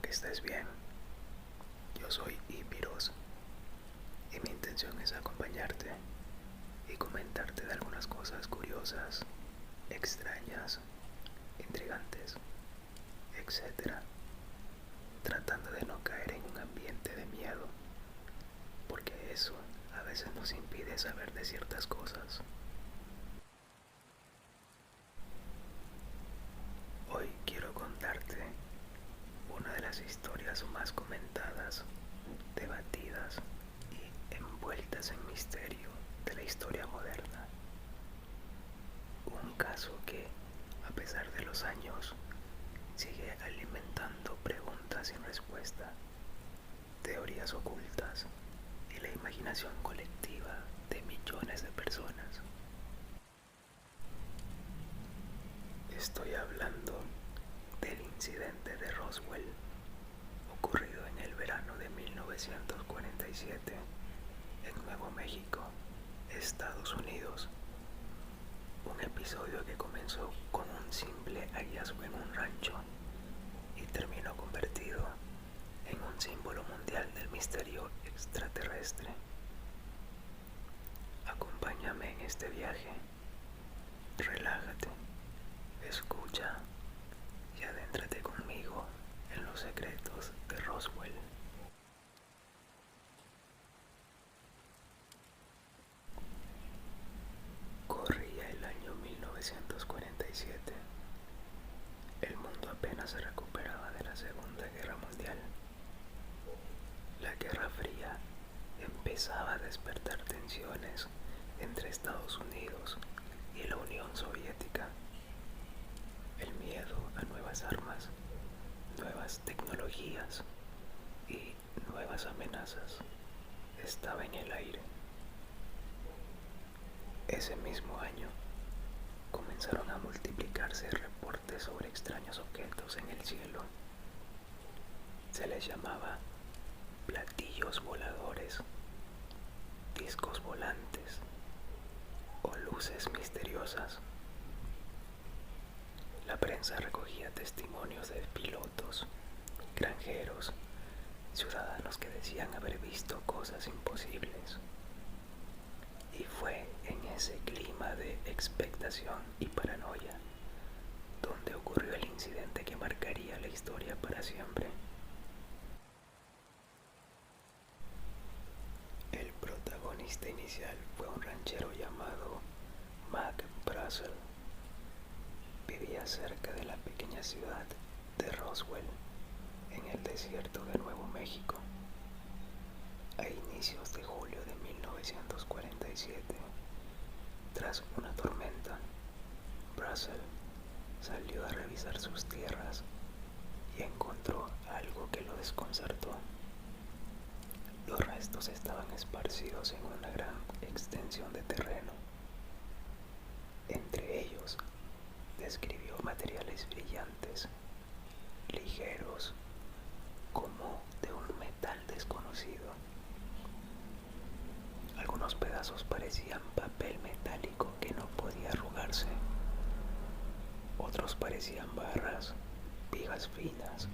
que estés bien. Yo soy Ipiros y mi intención es acompañarte y comentarte de algunas cosas curiosas, extrañas, intrigantes, etcétera, tratando de no caer en un ambiente de miedo, porque eso a veces nos impide saber de ciertas cosas. Hoy quiero contarte una de las historias más comentadas, debatidas y envueltas en misterio de la historia moderna. Un caso que, a pesar de los años, sigue alimentando preguntas sin respuesta, teorías ocultas y la imaginación colectiva de millones de personas. Estoy hablando del incidente de Roswell, ocurrido en el verano de 1947 en Nuevo México, Estados Unidos. Un episodio que comenzó con un simple hallazgo en un rancho y terminó convertido en un símbolo mundial del misterio extraterrestre. Acompáñame en este viaje, relájate, escucha y adéntrate conmigo en los secretos de Roswell. Corría el año 1947. El mundo apenas se recuperaba de la Segunda Guerra Mundial. La Guerra Fría empezaba a despertar tensiones entre Estados Unidos y la Unión Soviética. El miedo a nuevas armas, nuevas tecnologías y nuevas amenazas estaba en el aire. Ese mismo año comenzaron a multiplicarse reportes sobre extraños objetos en el cielo. Se les llamaba platillos voladores, discos volantes o luces misteriosas. La prensa recogía testimonios de pilotos, granjeros, ciudadanos que decían haber visto cosas imposibles. Y fue en ese clima de expectación y paranoia donde ocurrió el incidente que marcaría la historia para siempre. El protagonista inicial fue un ranchero llamado Mac Brazel. Vivía cerca de la pequeña ciudad de Roswell, en el desierto de Nuevo México. A inicios de julio de 1947, tras una tormenta, Brazel salió a revisar sus tierras y encontró algo que lo desconcertó. Los restos estaban esparcidos en una gran extensión de terreno. Entre ellos, describió materiales brillantes, ligeros, como de un metal desconocido. Algunos pedazos parecían papel metálico que no podía arrugarse. Otros parecían barras, vigas finas,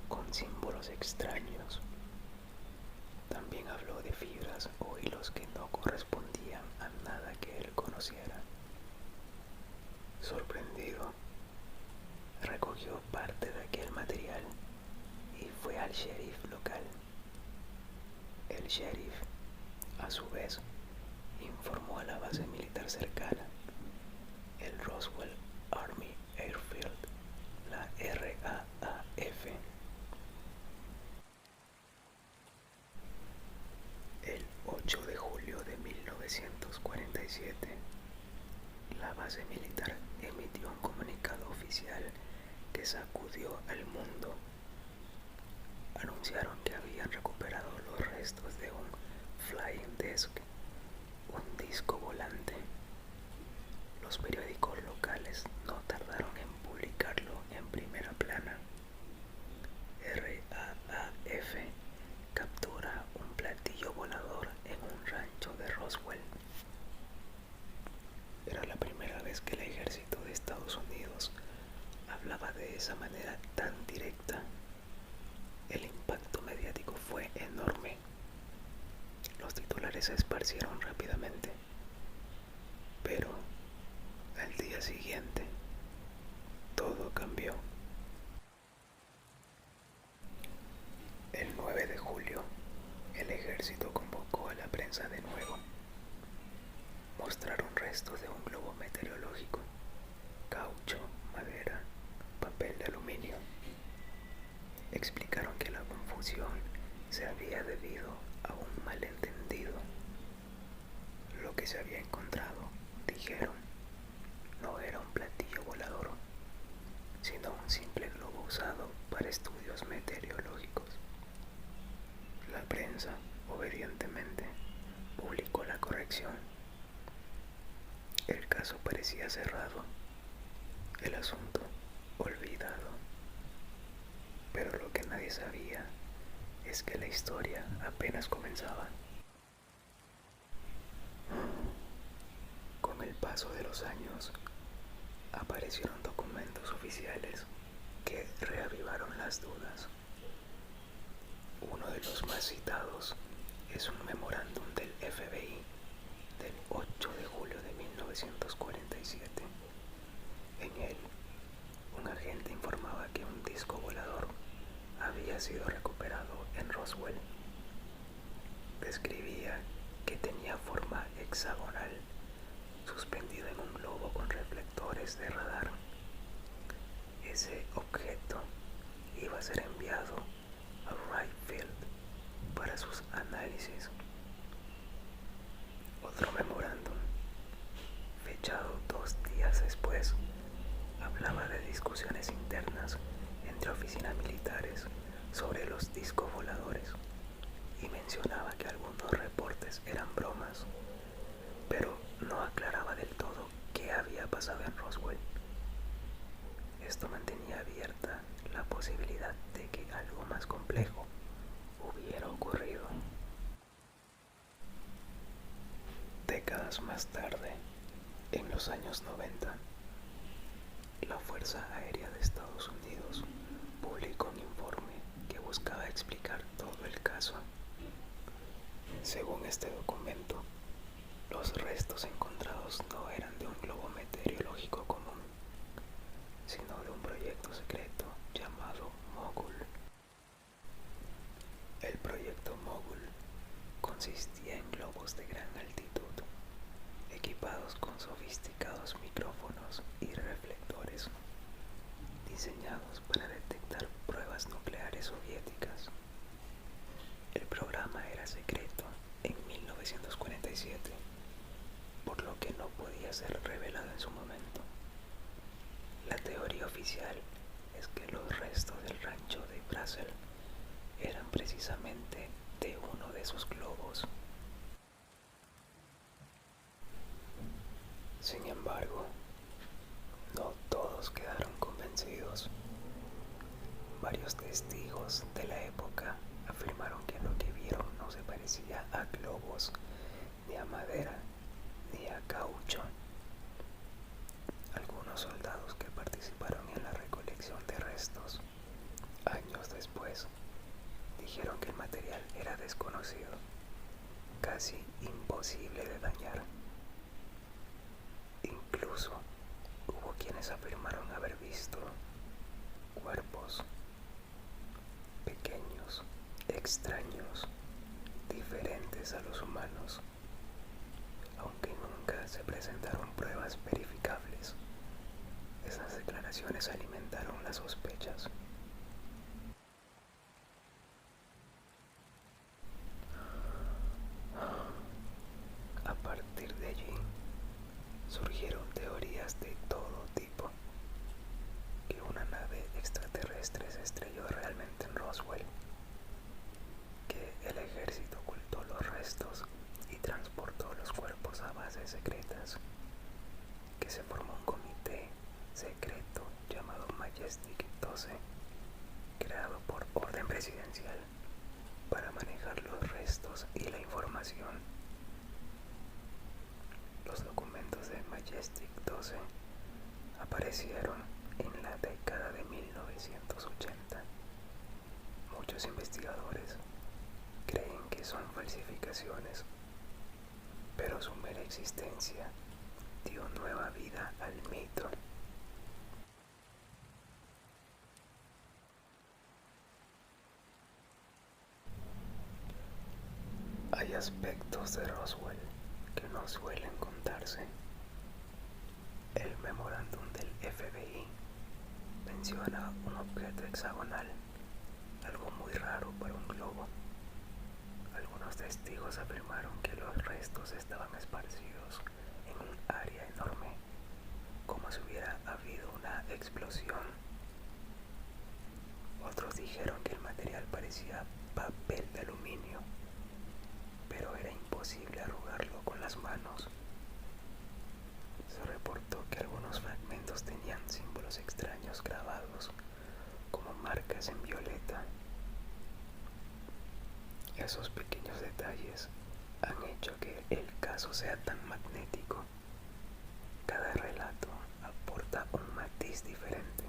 con símbolos extraños. También habló de fibras o hilos que no correspondían a nada que él conociera. Sorprendido, recogió parte de aquel material y fue al sheriff local. El sheriff, a su vez, informó a la base militar cercana, el Roswell Army Airfield, la RAAF. El 8 de julio de 1947, la base militar emitió un comunicado oficial que sacudió al mundo. Anunciaron que habían recuperado los restos de un flying disc, un disco volante. Los periódicos locales no tardaron en publicarlo en primera plana. RAAF captura un platillo volador en un rancho de Roswell. Era la primera vez que el ejército de Estados Unidos hablaba de esa manera tan directa. desaparecieron rápidamente. Pero al día siguiente, todo cambió. El 9 de julio, el ejército convocó a la prensa de nuevo. Mostraron restos de un globo meteorológico, caucho, madera, papel de aluminio. Explicaron que la confusión se había debido a un malentendido. Lo que se había encontrado, dijeron, no era un platillo volador, sino un simple globo usado para estudios meteorológicos. La prensa, obedientemente, publicó la corrección. El caso parecía cerrado, el asunto olvidado. Pero lo que nadie sabía es que la historia apenas comenzaba. Con el paso de los años, aparecieron documentos oficiales que reavivaron las dudas. Uno de los más citados es un memorándum del FBI del 8 de julio de 1947. En él, un agente informaba que un disco volador había sido recuperado en Roswell. Describía que tenía forma hexagonal, suspendido en un globo con reflectores de radar. Ese objeto iba a ser enviado a Wright Field para sus análisis. Otro memorándum, fechado 2 días después, hablaba de discusiones internas entre oficinas militares sobre los discos voladores y mencionaba que algunos reportes eran bromas, pero no aclaraba del todo qué había pasado en Roswell. Esto mantenía abierta la posibilidad de que algo más complejo hubiera ocurrido. Décadas más tarde, en los años 90, la Fuerza Aérea de Estados Unidos publicó un informe que buscaba explicar todo el caso. Según este documento, los restos encontrados no eran de un globo meteorológico común, sino de un proyecto secreto llamado Mogul. El proyecto Mogul consistía en globos de gran altitud, equipados con sofisticados micrófonos y reflectores, diseñados para detectar pruebas nucleares soviéticas. El programa era secreto en 1947, por lo que no podía ser revelado en su momento. La teoría oficial es que los restos del rancho de Brazel eran precisamente de uno de esos globos. Sin embargo, no todos quedaron convencidos. Varios testigos de la época afirmaron que lo que vieron no se parecía a globos, ni a madera, ni a caucho. Algunos soldados que participaron en la recolección de restos, años después, dijeron que el material era desconocido, casi imposible de dañar. Incluso hubo quienes afirmaron haber visto cuerpos pequeños, extraños, diferentes a los humanos, aunque nunca se presentaron pruebas verificables. Esas declaraciones alimentaron las sospechas. A partir de allí, surgieron teorías de todo tipo. Que una nave extraterrestre se estrelló realmente en Roswell, que el ejército ocultó los restos y transportó los cuerpos a bases secretas, que se formó un comité secreto llamado Majestic 12, creado por orden presidencial para manejar los restos y la información. Los documentos de Majestic 12 aparecieron en la década de 1980. Muchos investigadores creen que son falsificaciones, pero su mera existencia dio nueva vida al mito. Hay aspectos de Roswell que no suelen contarse. El memorándum del FBI menciona un objeto hexagonal, algo muy raro para un globo. Algunos testigos afirmaron que los restos estaban esparcidos en un área enorme, como si hubiera habido una explosión. Otros dijeron que el material parecía papel de aluminio, pero era imposible arrugarlo con las manos. Se reportó que algunos fragmentos tenían símbolos extraños grabados, como marcas en violeta. Esos pequeños detalles han hecho que el caso sea tan magnético. Cada relato aporta un matiz diferente.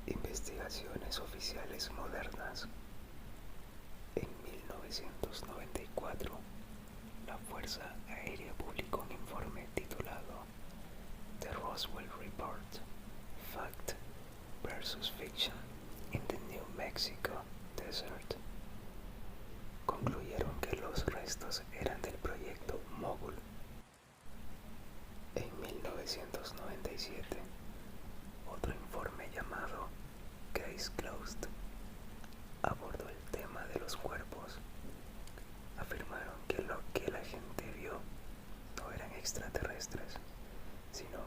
Investigaciones oficiales modernas. En 1994, la Fuerza Aérea publicó un informe titulado The Roswell Report: Fact versus Fiction in the New Mexico Desert. Concluyeron que los restos eran del proyecto Mogul. En 1997, otro informe llamado Case Closed abordó el tema de los cuerpos. Afirmaron que lo que la gente vio no eran extraterrestres, sino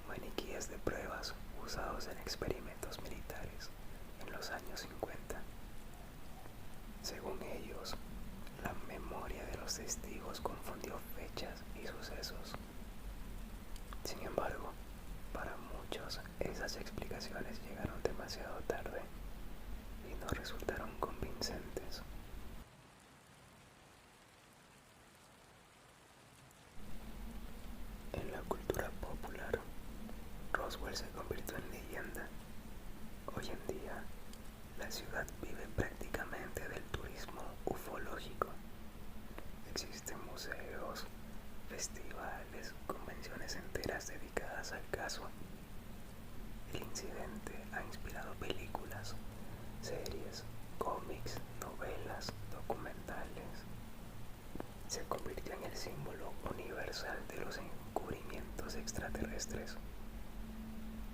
maniquíes de pruebas usados en experimentos militares en los años 50. Según ellos, la memoria de los testigos confundió fechas y sucesos. Sin embargo, para muchos esas explicaciones llegaron demasiado tarde y no resultaron convincentes. En la cultura popular, Roswell se convirtió en leyenda. Hoy en día, la ciudad vive prácticamente del turismo ufológico. Existen museos, festivales, convenciones enteras dedicadas al caso. El incidente ha inspirado películas, series, cómics, novelas, documentales. Se convirtió en el símbolo universal de los encubrimientos extraterrestres.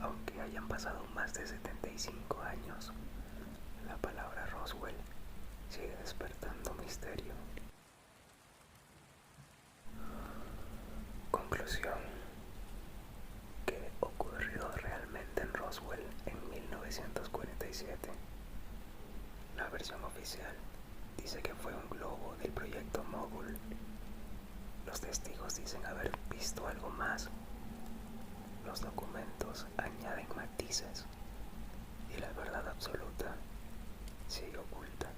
Aunque hayan pasado más de 75 años, la palabra Roswell sigue despertando misterio. Conclusión: ¿qué ocurrió realmente en Roswell en 1947? La versión oficial dice que fue un globo del proyecto Mogul. Los testigos dicen haber visto algo más. Los documentos añaden matices y la verdad absoluta sigue oculta.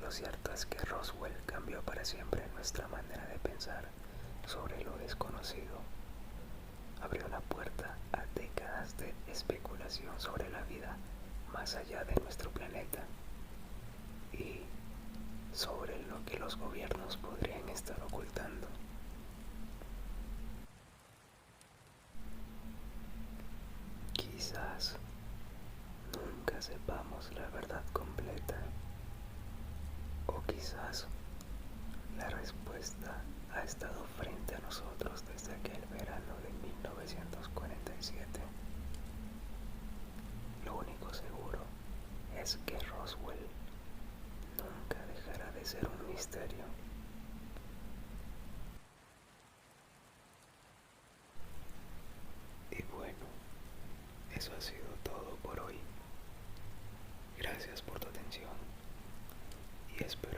Lo cierto es que Roswell cambió para siempre nuestra manera de pensar sobre lo desconocido. Abrió la puerta a décadas de especulación sobre la vida más allá de nuestro planeta y sobre lo que los gobiernos podrían estar ocultando. Quizás nunca sepamos la verdad completa, o quizás la respuesta ha estado frente a nosotros desde aquel verano de 1947. Lo único seguro es que Roswell nunca dejará de ser un misterio. Y bueno, eso ha sido todo por hoy. Gracias por tu atención y espero